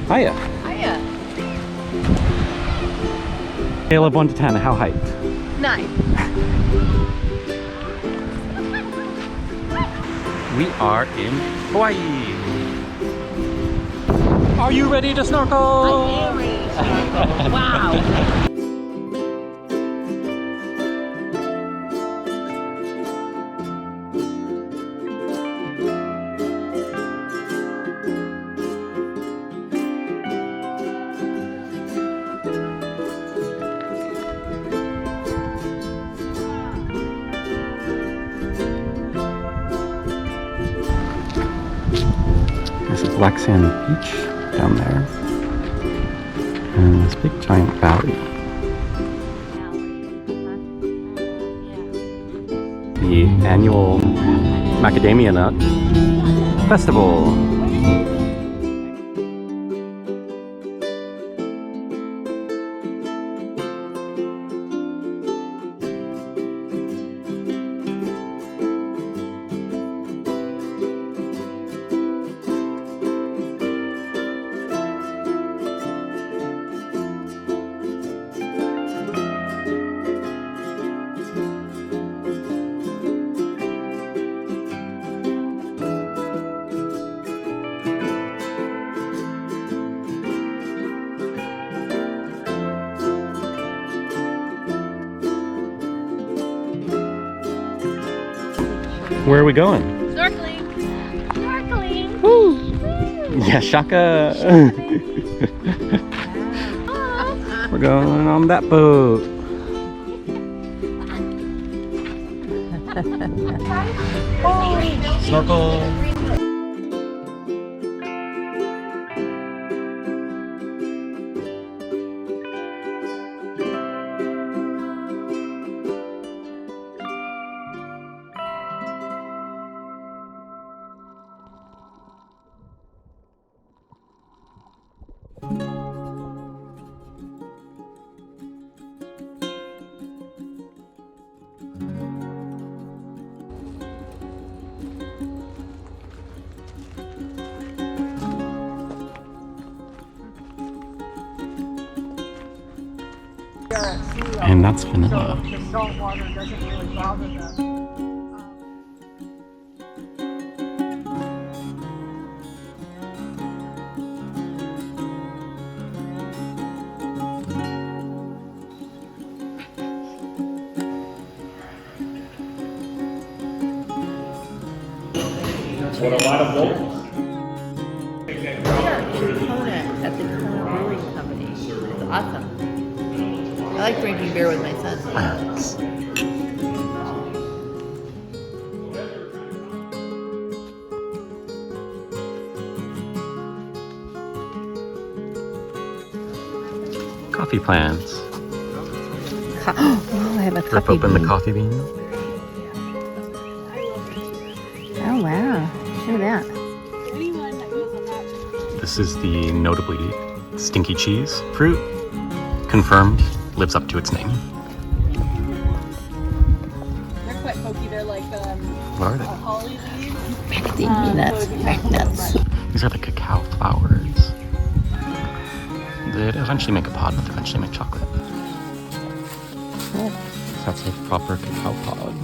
Hiya. Hiya. Scale of 1 to 10, how hyped? 9. We are in Hawaii. Are you ready to snorkel? I am ready to snorkel. Wow. There's a black sand beach down there. And this big giant valley. The annual macadamia nut festival. Where are we going? Snorkeling. Snorkeling. Woo! Yeah, shaka. We're going on that boat. Snorkel. And that's vanilla. So the salt water doesn't really bother them. What a lot of bowls. At the Kona Brewing Company. It's awesome. I like drinking beer with my son. Coffee plants. Oh, I have a Rip coffee open bean. the coffee bean. Oh wow, look at that. This is the notably stinky cheese fruit. Confirmed, lives up to its name. They're quite pokey. They're like What are they? holly leaves. Macadamia nuts, nuts. These are the cacao flowers. They'd eventually make a pod, but they eventually make chocolate. Cool. So that's a proper cacao pod.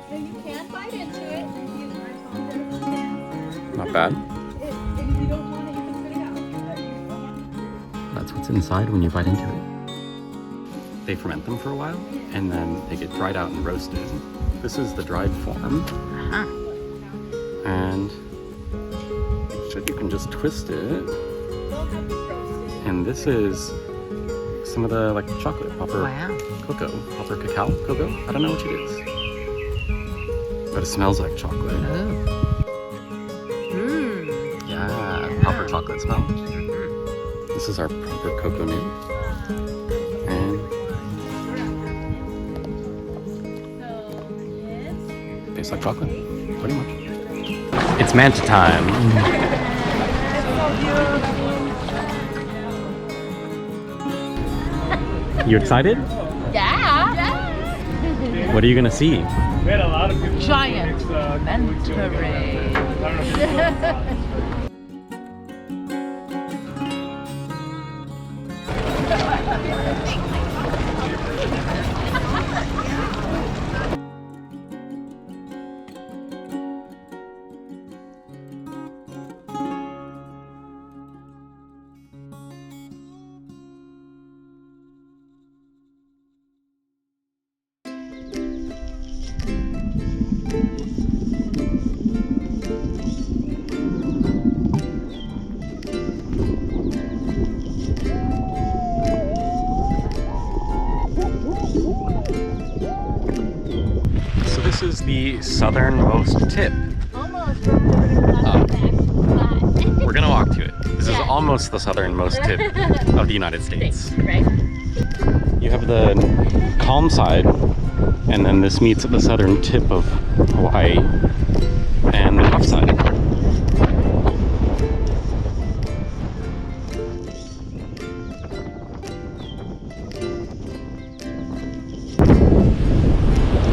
So you can bite into it. Not bad. If you don't want it, you can spit it out. That's what's inside when you bite into it. They ferment them for a while, and then they get dried out and roasted. This is the dried form. And so you can just twist it. And this is some of the like chocolate, proper Wow. cocoa, proper cacao, cocoa. I don't know which it is. But it smells like chocolate. Yeah, proper chocolate smell. This is our proper cocoa nib. And tastes like chocolate, pretty much. It's manta time. You excited? Yeah. What are you gonna see? We had a lot of people. Giant manta ray. So this is the southernmost tip. Almost. We're gonna walk to it. We're gonna walk to it. This is almost the southernmost tip of the United States. Right. You have the calm side, and then this meets at the southern tip of Hawaii, and the rough side.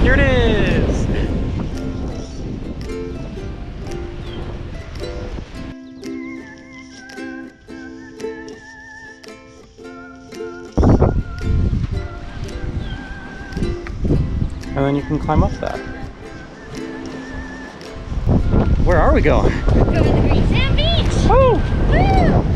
Here it is! And then you can climb up that. Where are we going? Go to the Green Sand Beach. Woo! Woo!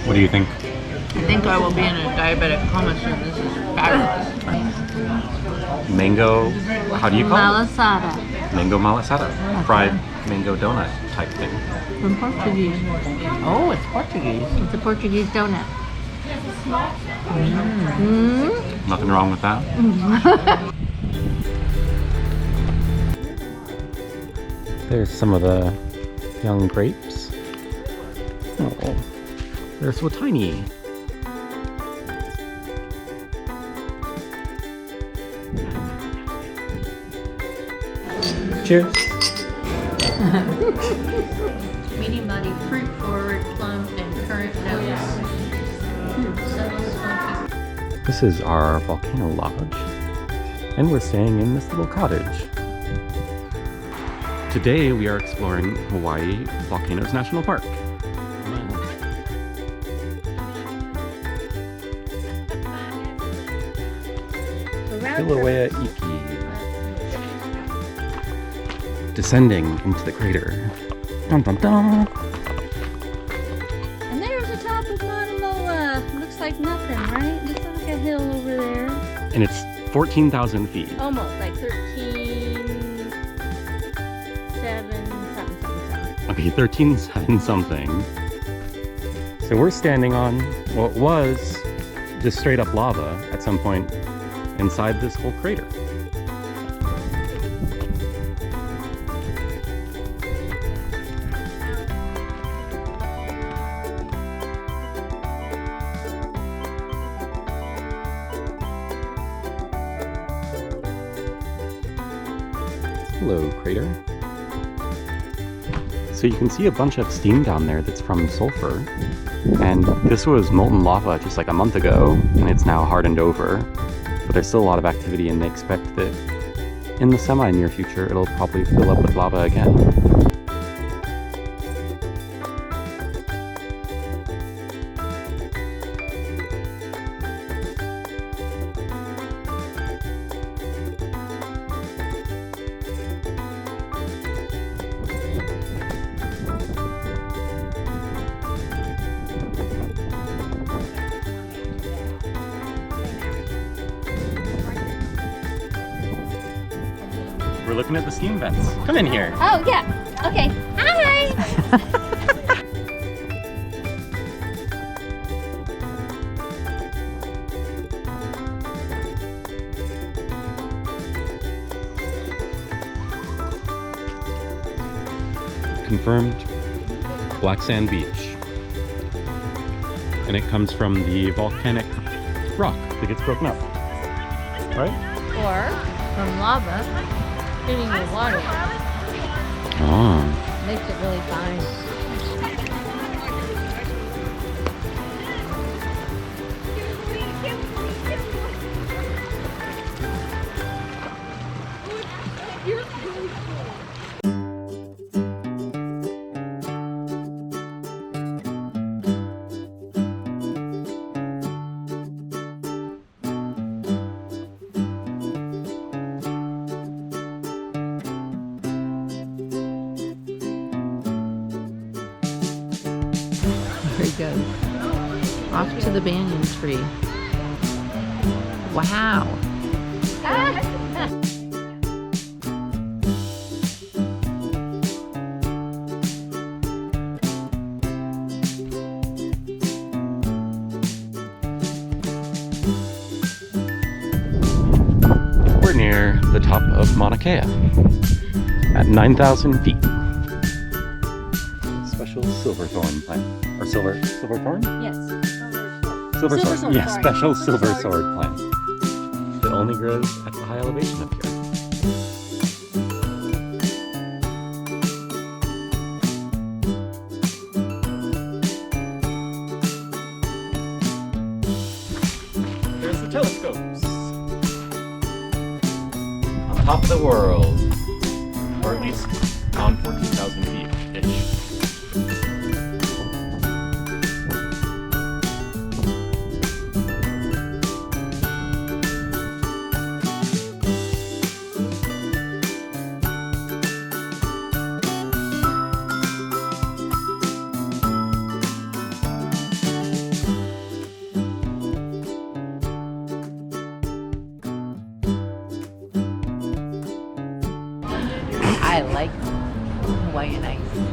What do you think? I think I will be in a diabetic coma soon. This is fabulous. Mango, how do you call Malasada. it? Mango malasada. Fried mango donut type thing. From Portuguese. Oh, it's Portuguese. It's a Portuguese donut. Nothing wrong with that. There's some of the young grapes. Oh, they're so tiny. Cheers. Medium body, fruit forward, plum, and currant notes. Subtle, smoky. This is our Volcano Lodge, and we're staying in this little cottage. Today we are exploring Hawaii Volcanoes National Park. Kilauea Iki. Descending into the crater. Dun, dun, dun. And there's the top of Mauna Kea. Looks like nothing, right? Looks like a hill over there. And it's 14,000 feet. Almost like 13, 7, something. Okay, 13.7 something. So we're standing on what was just straight up lava at some point inside this whole crater. Hello, crater. So you can see a bunch of steam down there that's from sulfur. And this was molten lava just like a month ago, and it's now hardened over. But there's still a lot of activity, and they expect that in the semi-near future, it'll probably fill up with lava again. We're looking at the steam vents. Come in here. Oh, yeah. Okay. Hi. Confirmed black sand beach. And it comes from the volcanic rock that gets broken up. Right? Or from lava hitting the water. Oh. Makes it really fine. There he goes. Off to the banyan tree. Wow. We're near the top of Mauna Kea at 9,000 feet. Special silverthorn plant. Or silverthorn? Yes. Silver Silver sword. sword, Yeah, sorry. special silver sword plant. That only grows at the high elevation up here. There's the telescopes. On top of the world. Or at least on 14,000 feet-ish. I like Hawaiian ice.